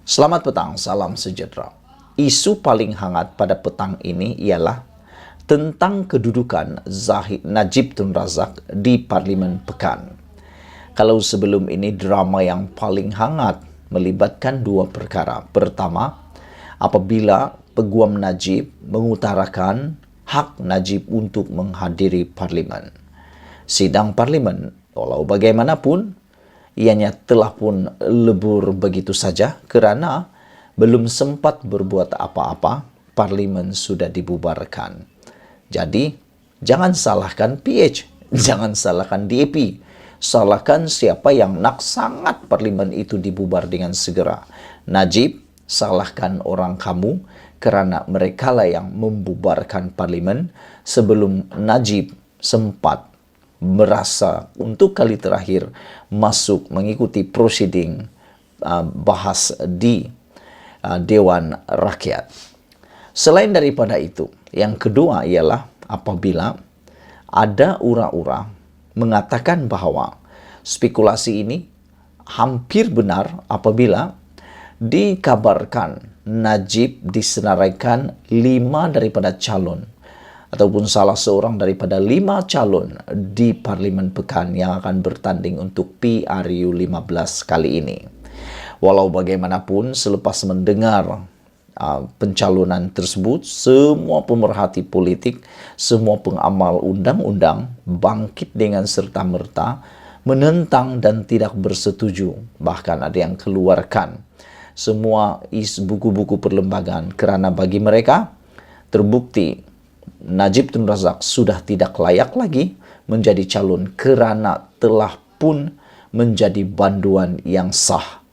Selamat petang, salam sejahtera. Isu paling hangat pada petang ini ialah tentang kedudukan Zahid Najib Tun Razak di Parlimen Pekan. Kalau sebelum ini drama yang paling hangat melibatkan dua perkara. Pertama, apabila Peguam Najib mengutarakan hak Najib untuk menghadiri Parlimen. Sidang Parlimen, walau bagaimanapun, ianya telah pun lebur begitu saja kerana belum sempat berbuat apa-apa, Parlimen sudah dibubarkan. Jadi, jangan salahkan PH, jangan salahkan DAP, salahkan siapa yang nak sangat Parlimen itu dibubar dengan segera. Najib, salahkan orang kamu kerana merekalah yang membubarkan Parlimen sebelum Najib sempat merasa untuk kali terakhir masuk mengikuti prosiding bahas di Dewan Rakyat. Selain daripada itu, yang kedua ialah apabila ada ura-ura mengatakan bahawa spekulasi ini hampir benar apabila dikabarkan Najib disenaraikan 5 daripada calon ataupun salah seorang daripada 5 calon di Parlimen Pekan yang akan bertanding untuk PRU 15 kali ini. Walau bagaimanapun, selepas mendengar pencalonan tersebut, semua pemerhati politik, semua pengamal undang-undang bangkit dengan serta-merta menentang dan tidak bersetuju. Bahkan ada yang keluarkan semua buku-buku perlembagaan kerana bagi mereka terbukti Najib Tun Razak sudah tidak layak lagi menjadi calon kerana telah pun menjadi banduan yang sah.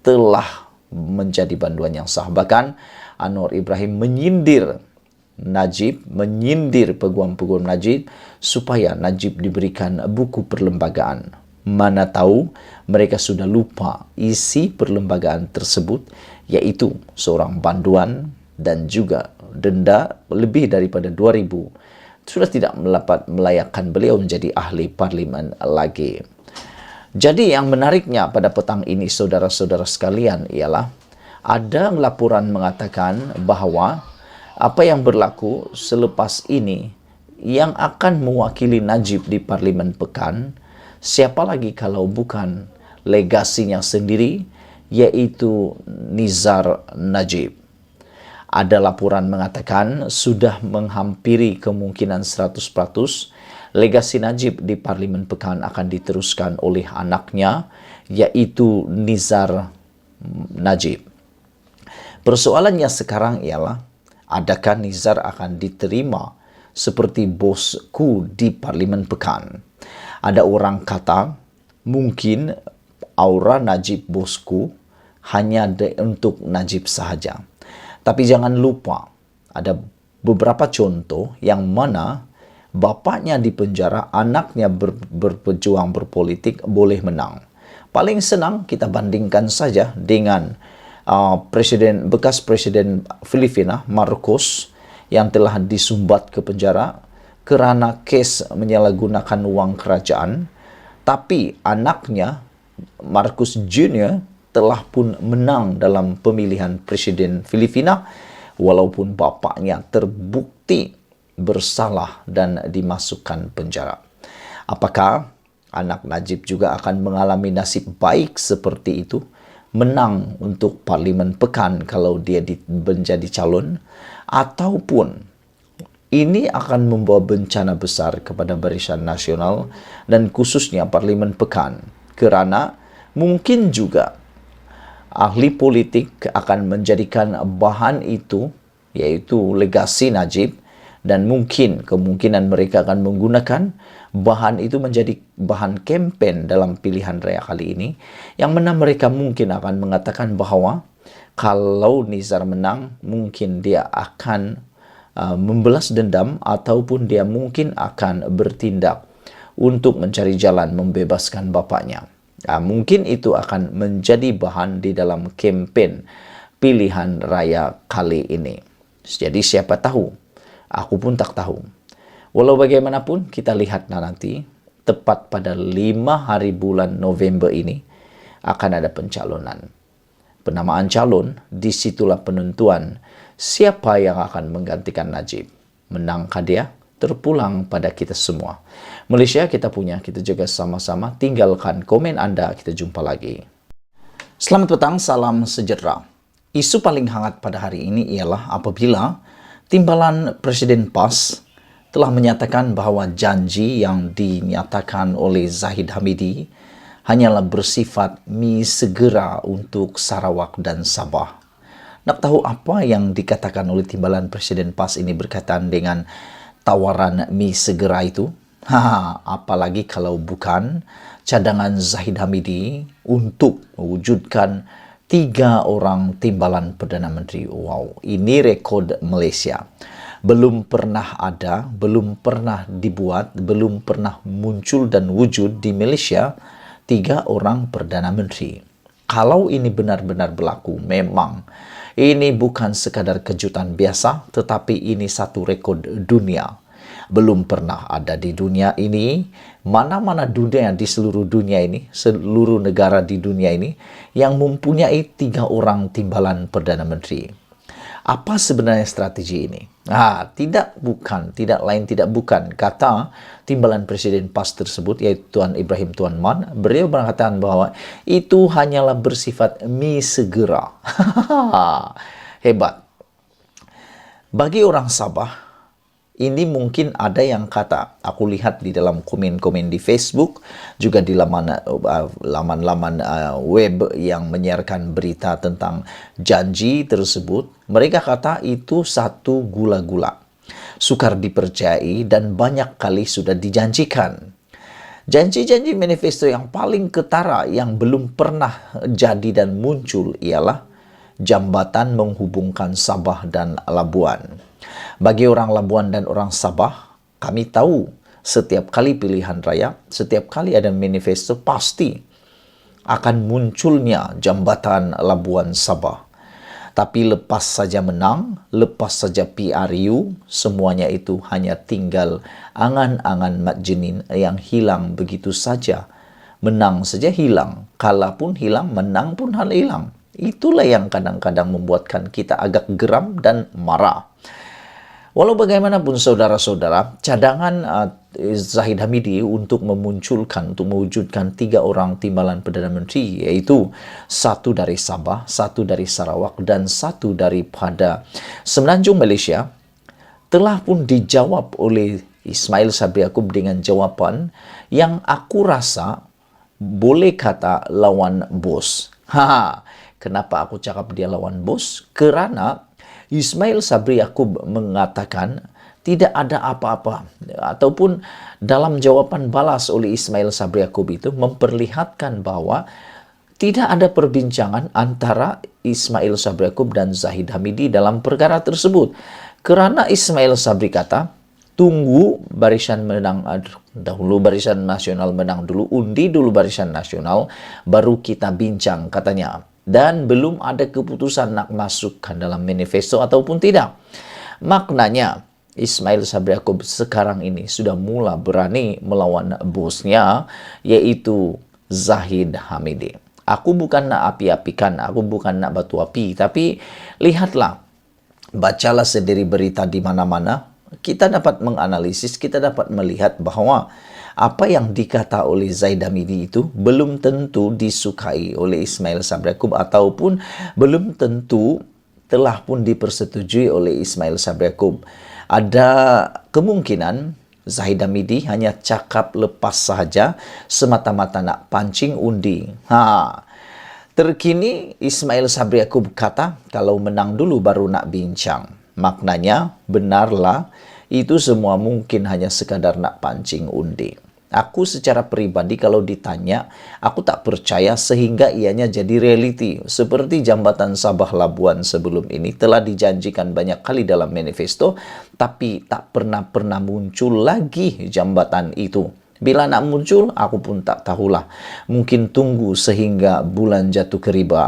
Telah menjadi banduan yang sah. Bahkan Anwar Ibrahim menyindir Najib, menyindir peguam-peguam Najib supaya Najib diberikan buku perlembagaan. Mana tahu mereka sudah lupa isi perlembagaan tersebut, yaitu seorang banduan dan juga denda lebih daripada 2,000 sudah tidak melayakkan beliau menjadi ahli parlimen lagi. Jadi yang menariknya pada petang ini saudara-saudara sekalian ialah ada laporan mengatakan bahawa apa yang berlaku selepas ini yang akan mewakili Najib di Parlimen Pekan siapa lagi kalau bukan legasinya sendiri, yaitu Nizar Najib. Ada laporan mengatakan sudah menghampiri kemungkinan 100% legasi Najib di Parlimen Pekan akan diteruskan oleh anaknya, yaitu Nizar Najib. Persoalannya sekarang ialah, adakah Nizar akan diterima seperti bosku di Parlimen Pekan? Ada orang kata, mungkin aura Najib bosku hanya untuk Najib sahaja. Tapi jangan lupa, ada beberapa contoh yang mana bapaknya di penjara, anaknya berpejuang berpolitik boleh menang. Paling senang kita bandingkan saja dengan bekas Presiden Filipina, Marcos, yang telah disumbat ke penjara kerana kes menyalahgunakan wang kerajaan. Tapi anaknya, Marcos Jr., telah pun menang dalam pemilihan Presiden Filipina walaupun bapaknya terbukti bersalah dan dimasukkan penjara. Apakah anak Najib juga akan mengalami nasib baik seperti itu? Menang untuk Parlimen Pekan kalau dia menjadi calon? Ataupun ini akan membawa bencana besar kepada Barisan Nasional dan khususnya Parlimen Pekan kerana mungkin juga ahli politik akan menjadikan bahan itu, yaitu legasi Najib, dan mungkin kemungkinan mereka akan menggunakan bahan itu menjadi bahan kempen dalam pilihan raya kali ini, yang mana mereka mungkin akan mengatakan bahawa kalau Nizar menang, mungkin dia akan membalas dendam ataupun dia mungkin akan bertindak untuk mencari jalan membebaskan bapaknya. Mungkin itu akan menjadi bahan di dalam kempen pilihan raya kali ini. Jadi siapa tahu? Aku pun tak tahu. Walau bagaimanapun, kita lihat nanti, tepat pada 5 hari bulan November ini, akan ada pencalonan. penamaan calon, disitulah penentuan siapa yang akan menggantikan Najib. Menangkah dia, terpulang pada kita semua. Malaysia kita punya, kita jaga sama-sama. Tinggalkan komen Anda, kita jumpa lagi. Selamat petang, salam sejahtera. Isu paling hangat pada hari ini ialah apabila timbalan Presiden PAS telah menyatakan bahawa janji yang dinyatakan oleh Zahid Hamidi hanyalah bersifat mi segera untuk Sarawak dan Sabah. Nak tahu apa yang dikatakan oleh timbalan Presiden PAS ini berkaitan dengan tawaran mi segera itu? Apalagi kalau bukan cadangan Zahid Hamidi untuk mewujudkan 3 orang timbalan Perdana Menteri. Wow, ini rekod Malaysia. Belum pernah ada, belum pernah dibuat, belum pernah muncul dan wujud di Malaysia 3 orang Perdana Menteri. Kalau ini benar-benar berlaku, memang ini bukan sekadar kejutan biasa, tetapi ini satu rekod dunia. Belum pernah ada di dunia ini, mana-mana dunia di seluruh dunia ini, seluruh negara di dunia ini, yang mempunyai 3 orang timbalan Perdana Menteri. Apa sebenarnya strategi ini? Tidak lain tidak bukan. Kata timbalan Presiden PAS tersebut, yaitu Tuan Ibrahim Tuan Man, beliau berkata bahwa itu hanyalah bersifat mi segera. Hebat. Bagi orang Sabah, ini mungkin ada yang kata, aku lihat di dalam komen-komen di Facebook, juga di laman-laman web yang menyiarkan berita tentang janji tersebut. Mereka kata itu satu gula-gula, sukar dipercayai dan banyak kali sudah dijanjikan. Janji-janji manifesto yang paling ketara yang belum pernah jadi dan muncul ialah jambatan menghubungkan Sabah dan Labuan. Bagi orang Labuan dan orang Sabah, kami tahu setiap kali pilihan raya, setiap kali ada manifesto, pasti akan munculnya jambatan Labuan Sabah. Tapi lepas saja menang, lepas saja PRU, semuanya itu hanya tinggal angan-angan Mat Jenin yang hilang begitu saja. Menang saja hilang, kalah pun hilang, menang pun hal hilang. Itulah yang kadang-kadang membuatkan kita agak geram dan marah. Walau bagaimanapun saudara-saudara, cadangan Zahid Hamidi untuk mewujudkan 3 orang timbalan Perdana Menteri, yaitu 1 dari Sabah, 1 dari Sarawak, dan 1 daripada Semenanjung Malaysia, telah pun dijawab oleh Ismail Sabri Yaakob dengan jawapan yang aku rasa boleh kata lawan bos. Kenapa aku cakap dia lawan bos? Kerana Ismail Sabri Yaakob mengatakan tidak ada apa-apa, ataupun dalam jawapan balas oleh Ismail Sabri Yaakob itu memperlihatkan bahwa tidak ada perbincangan antara Ismail Sabri Yaakob dan Zahid Hamidi dalam perkara tersebut. Kerana Ismail Sabri kata, tunggu barisan menang dahulu, barisan nasional menang dulu, undi dulu barisan nasional, baru kita bincang, katanya. Dan belum ada keputusan nak masukkan dalam manifesto ataupun tidak. Maknanya, Ismail Sabri Yaakob sekarang ini sudah mula berani melawan bosnya, yaitu Zahid Hamidi. Aku bukan nak api-apikan, aku bukan nak batu api, tapi lihatlah, bacalah sendiri berita di mana-mana, kita dapat menganalisis, kita dapat melihat bahawa apa yang dikata oleh Zahid Hamidi itu belum tentu disukai oleh Ismail Sabri Yaakob, ataupun belum tentu telah pun dipersetujui oleh Ismail Sabri Yaakob. Ada kemungkinan Zahid Hamidi hanya cakap lepas sahaja, semata-mata nak pancing undi. Terkini Ismail Sabri Yaakob kata kalau menang dulu baru nak bincang. Maknanya benarlah itu semua mungkin hanya sekadar nak pancing undi. Aku secara pribadi kalau ditanya, aku tak percaya sehingga ianya jadi realiti. Seperti jambatan Sabah Labuan sebelum ini telah dijanjikan banyak kali dalam manifesto, tapi tak pernah muncul lagi jambatan itu. Bila nak muncul, aku pun tak tahulah. Mungkin tunggu sehingga bulan jatuh ke riba.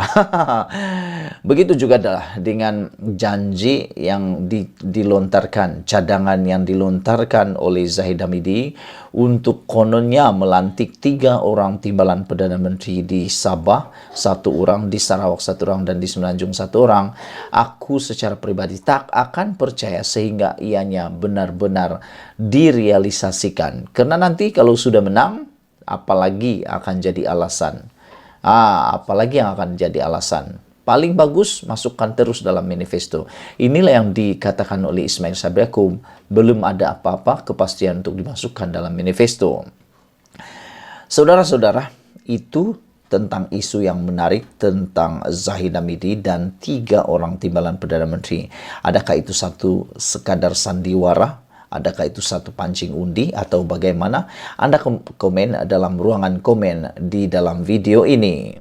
Begitu juga adalah dengan janji yang dilontarkan, cadangan yang dilontarkan oleh Zahid Hamidi untuk kononnya melantik 3 orang timbalan Perdana Menteri di Sabah, 1 orang di Sarawak, 1 orang dan di Semenanjung 1 orang. Aku secara pribadi tak akan percaya sehingga ianya benar-benar direalisasikan. Karena nanti kalau sudah menang, apalagi akan jadi alasan? Apalagi yang akan jadi alasan? Paling bagus masukkan terus dalam manifesto. Inilah yang dikatakan oleh Ismail Sabri Yaakob. Belum ada apa-apa kepastian untuk dimasukkan dalam manifesto. Saudara-saudara, itu tentang isu yang menarik tentang Zahid Hamidi dan 3 orang timbalan Perdana Menteri. Adakah itu satu sekadar sandiwara? Adakah itu satu pancing undi atau bagaimana? Anda komen dalam ruangan komen di dalam video ini.